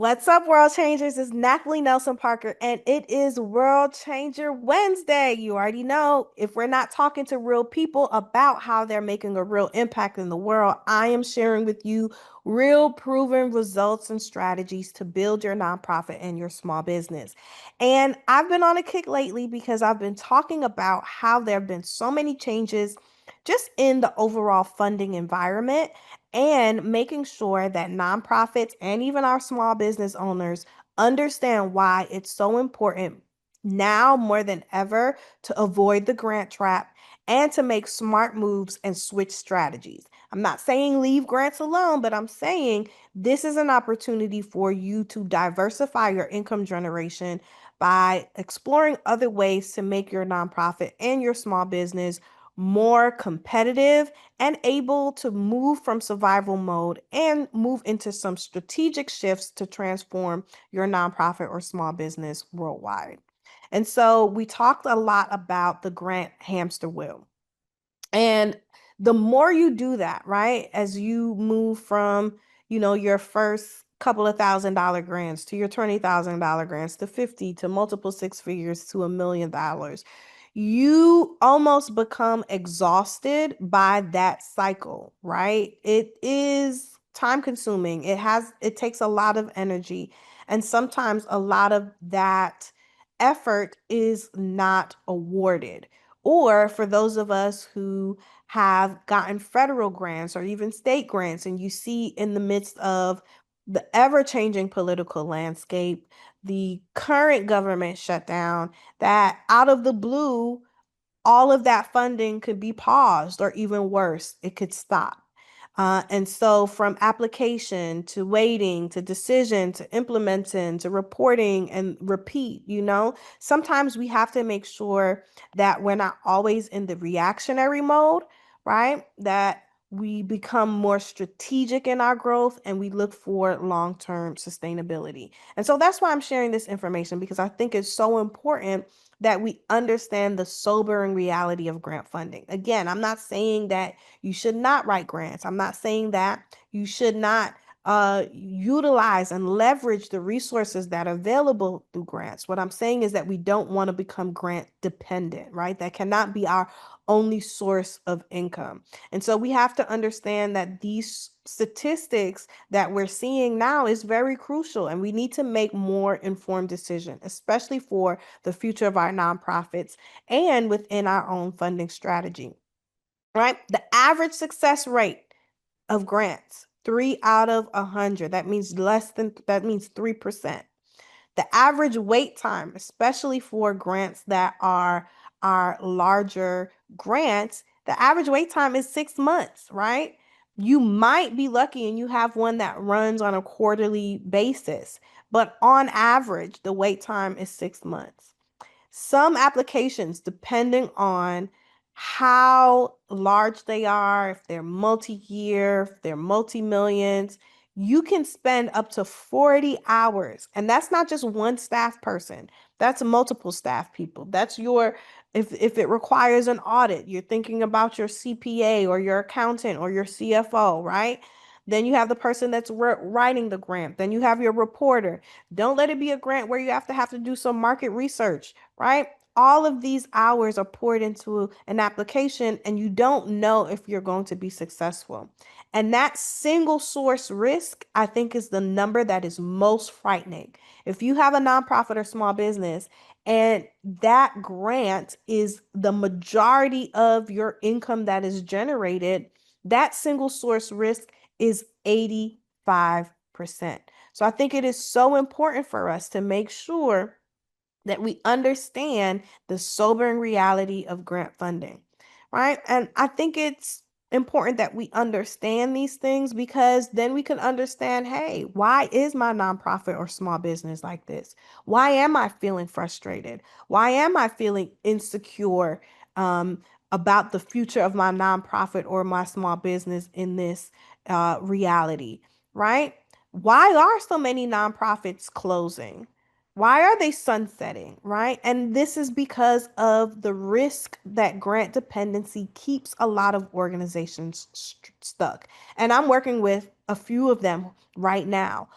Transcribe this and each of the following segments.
What's up, World Changers? It's Nathalie Nelson Parker, and it is World Changer Wednesday. You already know if we're not talking to real people about how they're making a real impact in the world, I am sharing with you real proven results and strategies to build your nonprofit and your small business. And I've been on a kick lately because I've been talking about how there have been so many changes just in the overall funding environment and making sure that nonprofits and even our small business owners understand why it's so important now more than ever to avoid the grant trap and to make smart moves and switch strategies. I'm not saying leave grants alone, but I'm saying this is an opportunity for you to diversify your income generation by exploring other ways to make your nonprofit and your small business more competitive and able to move from survival mode and move into some strategic shifts to transform your nonprofit or small business worldwide. And so we talked a lot about the grant hamster wheel. And the more you do that, right, as you move from, your first couple of $1,000 grants to your $20,000 grants to 50 to multiple six figures to $1 million, you almost become exhausted by that cycle, right? It is time consuming. It takes a lot of energy. And sometimes a lot of that effort is not awarded. Or for those of us who have gotten federal grants or even state grants, and you see in the midst of the ever changing political landscape, the current government shutdown, that out of the blue, all of that funding could be paused, or even worse, it could stop. And so, from application to waiting to decision to implementing to reporting and repeat, sometimes we have to make sure that we're not always in the reactionary mode, right? That we become more strategic in our growth and we look for long term sustainability. And so, that's why I'm sharing this information, because I think it's so important that we understand the sobering reality of grant funding. Again, I'm not saying that you should not write grants. I'm not saying that you should not utilize and leverage the resources that are available through grants. What I'm saying is that we don't want to become grant dependent, right? That cannot be our only source of income. And so we have to understand that these statistics that we're seeing now is very crucial, and we need to make more informed decisions, especially for the future of our nonprofits and within our own funding strategy, right? The average success rate of grants, 3 out of 100. That means 3%. The average wait time, especially for grants that are our larger grants, the average wait time is 6 months, right? You might be lucky and you have one that runs on a quarterly basis, but on average, the wait time is 6 months. Some applications, depending on how large they are, if they're multi-year, if they're multi-millions, you can spend up to 40 hours. And that's not just one staff person. That's multiple staff people. That's if it requires an audit, you're thinking about your CPA or your accountant or your CFO, right? Then you have the person that's writing the grant. Then you have your reporter. Don't let it be a grant where you have to do some market research, right? All of these hours are poured into an application and you don't know if you're going to be successful. And that single source risk, I think, is the number that is most frightening. If you have a nonprofit or small business and that grant is the majority of your income that is generated, that single source risk is 85%. So I think it is so important for us to make sure that we understand the sobering reality of grant funding, right? And I think it's important that we understand these things, because then we can understand, hey, why is my nonprofit or small business like this? Why am I feeling frustrated? Why am I feeling insecure about the future of my nonprofit or my small business in this reality, right? Why are so many nonprofits closing? Why are they sunsetting, right? And this is because of the risk that grant dependency keeps a lot of organizations stuck. And I'm working with a few of them right now.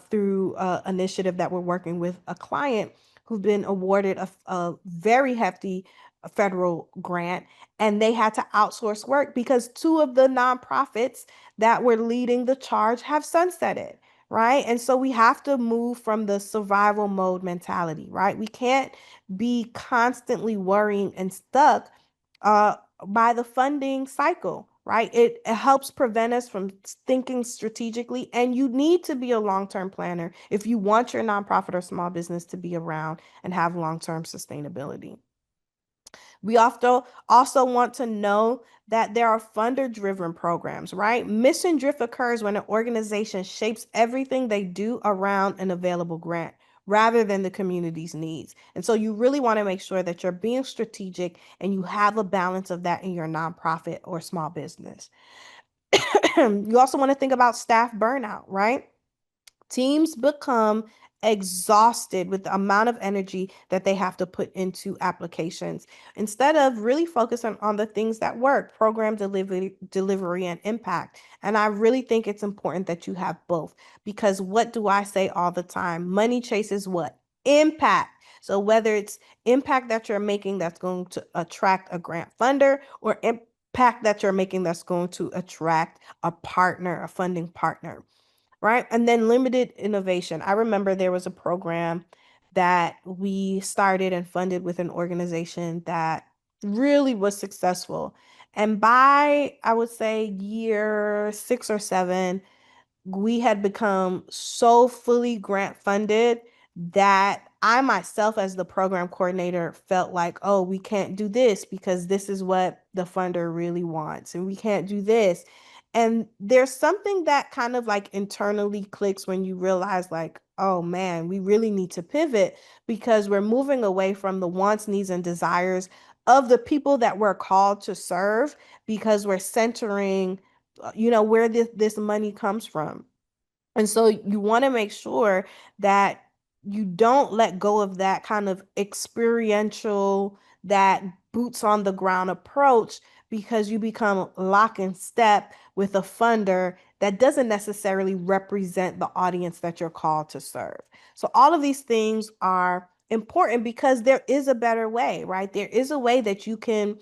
through initiative that we're working with a client who've been awarded a very hefty federal grant, and they had to outsource work because two of the nonprofits that were leading the charge have sunsetted, right? And so we have to move from the survival mode mentality, right? We can't be constantly worrying and stuck uh, by the funding cycle, right? It helps prevent us from thinking strategically, and you need to be a long-term planner if you want your nonprofit or small business to be around and have long-term sustainability. We also want to know that there are funder driven programs, right? Mission drift occurs when an organization shapes everything they do around an available grant rather than the community's needs. And so you really want to make sure that you're being strategic and you have a balance of that in your nonprofit or small business. You also want to think about staff burnout, right? Teams become exhausted with the amount of energy that they have to put into applications instead of really focusing on the things that work, program delivery and impact. And I really think it's important that you have both, because what do I say all the time? Money chases what? Impact. So whether it's impact that you're making that's going to attract a grant funder, or impact that you're making that's going to attract a partner, a funding partner, right? And then limited innovation. I remember there was a program that we started and funded with an organization that really was successful. And by, I would say, year 6 or 7, we had become so fully grant funded that I myself, as the program coordinator, felt like, oh, we can't do this because this is what the funder really wants, and we can't do this. And there's something that kind of like internally clicks when you realize, like, oh man, we really need to pivot because we're moving away from the wants, needs, and desires of the people that we're called to serve, because we're centering where this money comes from. And so you want to make sure that you don't let go of that kind of experiential, that boots on the ground approach, because you become lock and step with a funder that doesn't necessarily represent the audience that you're called to serve. So all of these things are important because there is a better way, right? There is a way that you can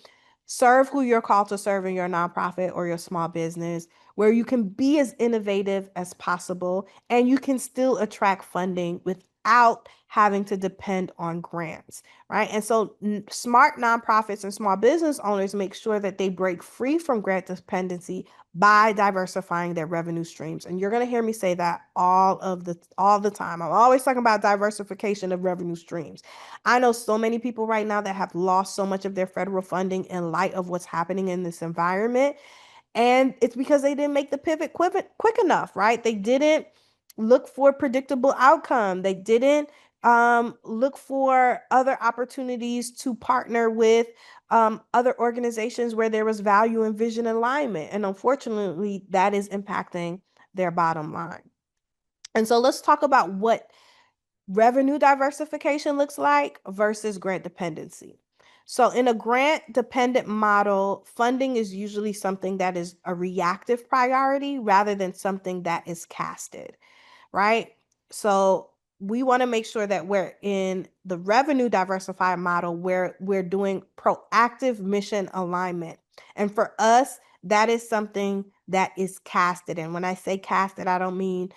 serve who you're called to serve in your nonprofit or your small business, where you can be as innovative as possible and you can still attract funding without having to depend on grants, right? And so smart nonprofits and small business owners make sure that they break free from grant dependency by diversifying their revenue streams. And you're going to hear me say that all the time. I'm always talking about diversification of revenue streams. I know so many people right now that have lost so much of their federal funding in light of what's happening in this environment. And it's because they didn't make the pivot quick enough, right? They didn't look for predictable outcome. They didn't look for other opportunities to partner with other organizations where there was value and vision alignment. And unfortunately, that is impacting their bottom line. And so let's talk about what revenue diversification looks like versus grant dependency. So, in a grant dependent model, funding is usually something that is a reactive priority rather than something that is casted, right? So we want to make sure that we're in the revenue diversified model where we're doing proactive mission alignment. And for us, that is something that is casted. And when I say casted, I don't mean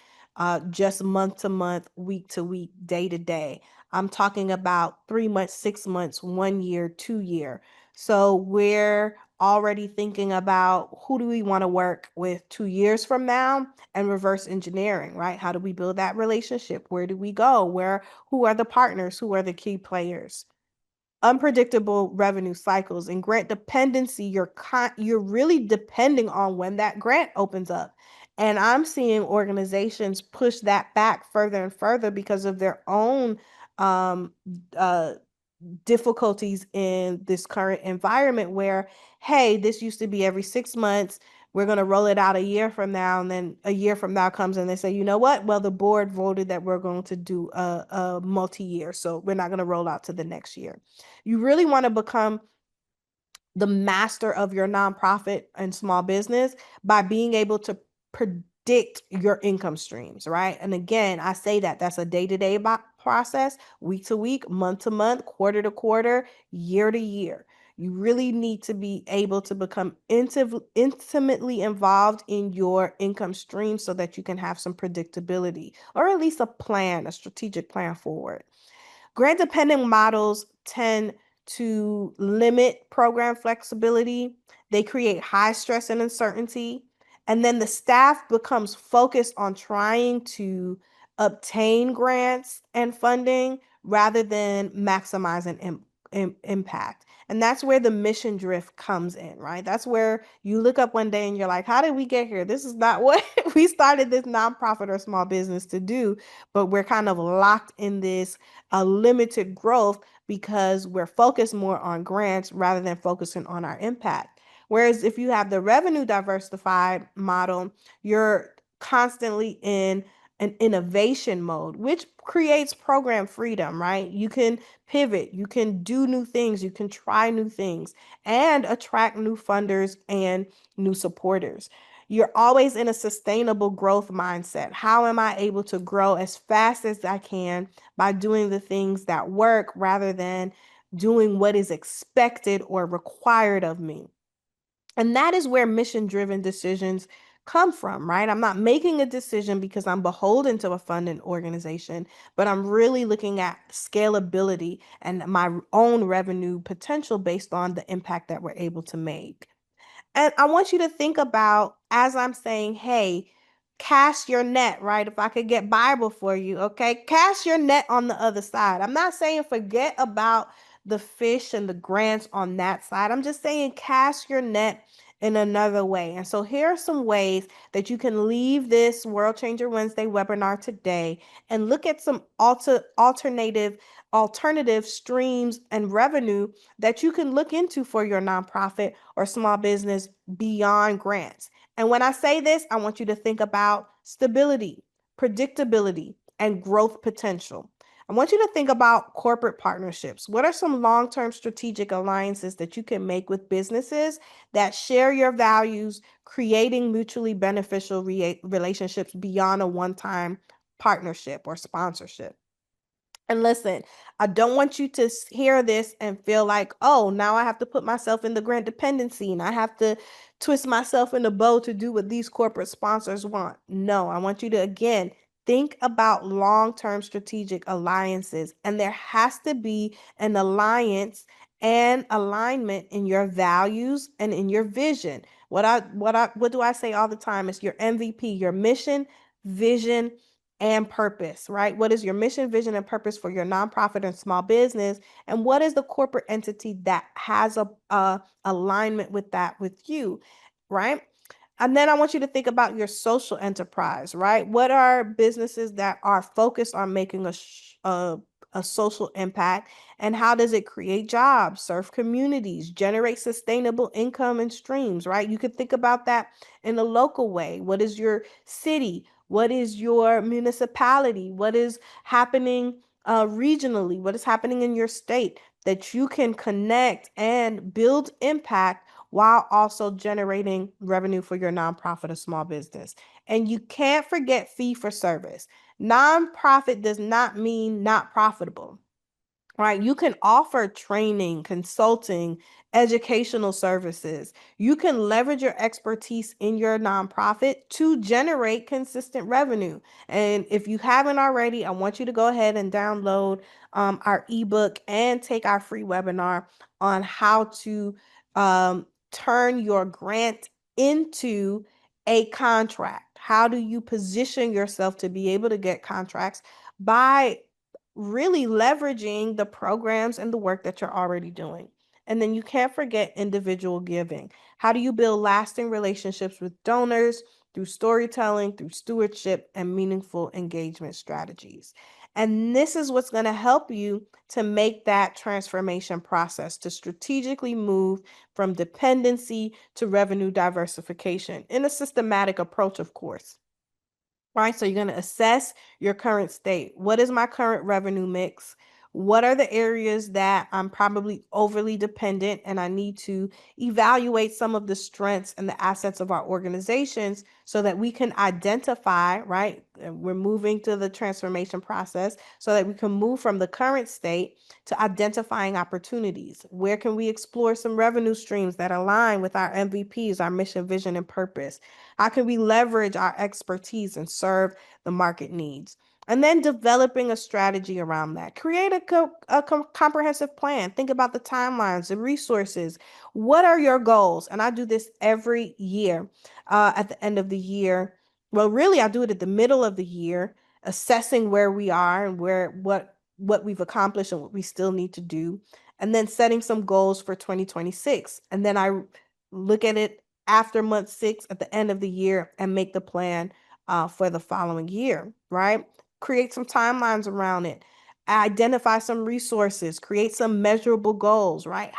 just month to month, week to week, day to day. I'm talking about 3 months, 6 months, 1 year, 2 year. So we're already thinking about who do we want to work with 2 years from now, and reverse engineering, right? How do we build that relationship? Where do we go? Who are the partners? Who are the key players? Unpredictable revenue cycles and grant dependency. You're really depending on when that grant opens up. And I'm seeing organizations push that back further and further because of their own um, uh, difficulties in this current environment where, hey, this used to be every 6 months. We're going to roll it out a year from now. And then a year from now comes and they say, you know what? Well, the board voted that we're going to do a multi-year. So we're not going to roll out to the next year. You really want to become the master of your nonprofit and small business by being able to predict predict your income streams, right? And again, I say that's a day-to-day process, week to week, month to month, quarter to quarter, year to year. You really need to be able to become intimately involved in your income stream so that you can have some predictability, or at least a plan, a strategic plan forward. Grant dependent models tend to limit program flexibility. They create high stress and uncertainty. And then the staff becomes focused on trying to obtain grants and funding rather than maximizing impact. And that's where the mission drift comes in, right? That's where you look up one day and you're like, how did we get here? This is not what we started this nonprofit or small business to do, but we're kind of locked in this limited growth because we're focused more on grants rather than focusing on our impact. Whereas if you have the revenue diversified model, you're constantly in an innovation mode, which creates program freedom, right? You can pivot, you can do new things, you can try new things, and attract new funders and new supporters. You're always in a sustainable growth mindset. How am I able to grow as fast as I can by doing the things that work rather than doing what is expected or required of me? And that is where mission-driven decisions come from, right? I'm not making a decision because I'm beholden to a funding organization, but I'm really looking at scalability and my own revenue potential based on the impact that we're able to make. And I want you to think about, as I'm saying, hey, cast your net, right? If I could get Bible for you, okay? Cast your net on the other side. I'm not saying forget about the fish and the grants on that side. I'm just saying cast your net in another way. And so here are some ways that you can leave this World Changer Wednesday webinar today and look at some alternative streams and revenue that you can look into for your nonprofit or small business beyond grants. And when I say this, I want you to think about stability, predictability, and growth potential. I want you to think about corporate partnerships. What are some long-term strategic alliances that you can make with businesses that share your values, creating mutually beneficial relationships beyond a one-time partnership or sponsorship? And listen, I don't want you to hear this and feel like, oh, now I have to put myself in the grant dependency and I have to twist myself in a bow to do what these corporate sponsors want. No, I want you to, again, think about long-term strategic alliances. And there has to be an alliance and alignment in your values and in your vision. What do I say all the time? It's your MVP, your mission, vision, and purpose, right? What is your mission, vision, and purpose for your nonprofit and small business? And what is the corporate entity that has a alignment with that with you, right? And then I want you to think about your social enterprise, right? What are businesses that are focused on making a social impact, and how does it create jobs, serve communities, generate sustainable income and streams, right? You could think about that in a local way. What is your city? What is your municipality? What is happening regionally? What is happening in your state that you can connect and build impact while also generating revenue for your nonprofit or small business? And you can't forget fee for service. Nonprofit does not mean not profitable, right? You can offer training, consulting, educational services. You can leverage your expertise in your nonprofit to generate consistent revenue. And if you haven't already, I want you to go ahead and download our ebook and take our free webinar on how to turn your grant into a contract. How do you position yourself to be able to get contracts by really leveraging the programs and the work that you're already doing? And then you can't forget individual giving. How do you build lasting relationships with donors through storytelling, through stewardship, and meaningful engagement strategies? And this is what's going to help you to make that transformation process, to strategically move from dependency to revenue diversification in a systematic approach, of course. Right? So you're going to assess your current state. What is my current revenue mix? What are the areas that I'm probably overly dependent, and I need to evaluate some of the strengths and the assets of our organizations so that we can identify, right? We're moving to the transformation process so that we can move from the current state to identifying opportunities. Where can we explore some revenue streams that align with our MVPs, our mission, vision, and purpose? How can we leverage our expertise and serve the market needs? And then developing a strategy around that. Create a comprehensive plan. Think about the timelines, the resources. What are your goals? And I do this every year at the end of the year. Well, really, I do it at the middle of the year, assessing where we are and what we've accomplished and what we still need to do, and then setting some goals for 2026. And then I look at it after month 6 at the end of the year and make the plan for the following year, right? Create some timelines around it, identify some resources, create some measurable goals, right?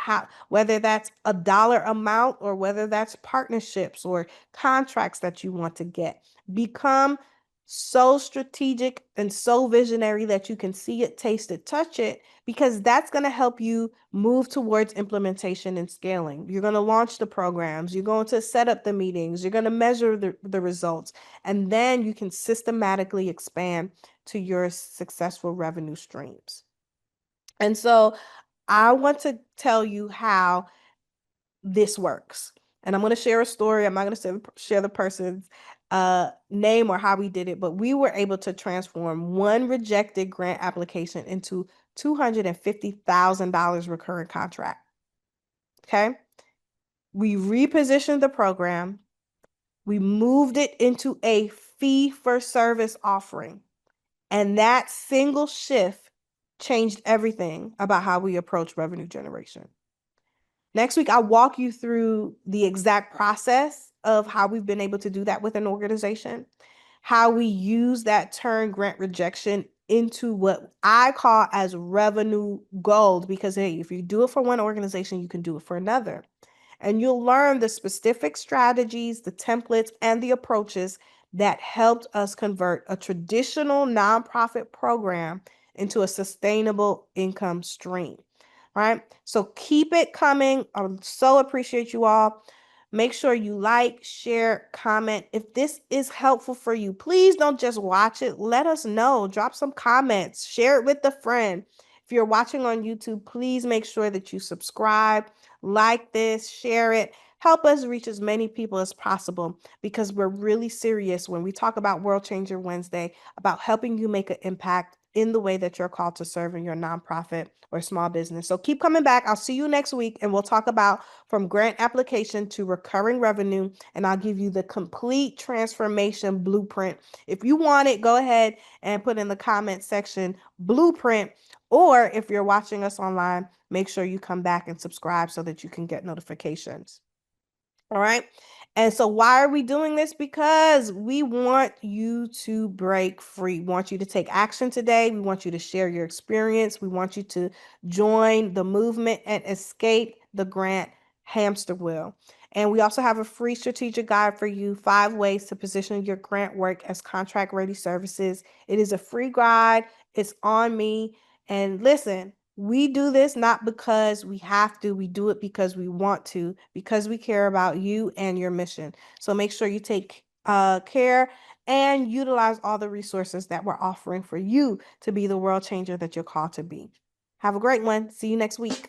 Whether that's a dollar amount or whether that's partnerships or contracts that you want to get. Become so strategic and so visionary that you can see it, taste it, touch it, because that's going to help you move towards implementation and scaling. You're going to launch the programs, you're going to set up the meetings, you're going to measure the results, and then you can systematically expand to your successful revenue streams. And so I want to tell you how this works. And I'm going to share a story. I'm not going to share the person's name or how we did it, but we were able to transform one rejected grant application into $250,000 recurring contract. Okay. We repositioned the program. We moved it into a fee for service offering. And that single shift changed everything about how we approach revenue generation. Next week, I'll walk you through the exact process of how we've been able to do that with an organization, how we use that turn grant rejection into what I call as revenue gold, because hey, if you do it for one organization, you can do it for another. And you'll learn the specific strategies, the templates, and the approaches that helped us convert a traditional nonprofit program into a sustainable income stream. Right? So keep it coming. I so appreciate you all. Make sure you like, share, comment. If this is helpful for you, please don't just watch it. Let us know. Drop some comments. Share it with a friend. If you're watching on YouTube, please make sure that you subscribe, like this, share it. Help us reach as many people as possible, because we're really serious when we talk about World Changer Wednesday about helping you make an impact in the way that you're called to serve in your nonprofit or small business. So keep coming back. I'll see you next week, and we'll talk about from grant application to recurring revenue, and I'll give you the complete transformation blueprint. If you want it, go ahead and put in the comment section blueprint, or if you're watching us online, make sure you come back and subscribe so that you can get notifications. All right. And so why are we doing this? Because we want you to break free. We want you to take action today. We want you to share your experience. We want you to join the movement and escape the grant hamster wheel. And we also have a free strategic guide for you, 5 ways to position your grant work as contract ready services. It is a free guide. It's on me. And listen, we do this not because we have to, we do it because we want to, because we care about you and your mission. So make sure you take care and utilize all the resources that we're offering for you to be the world changer that you're called to be. Have a great one. See you next week.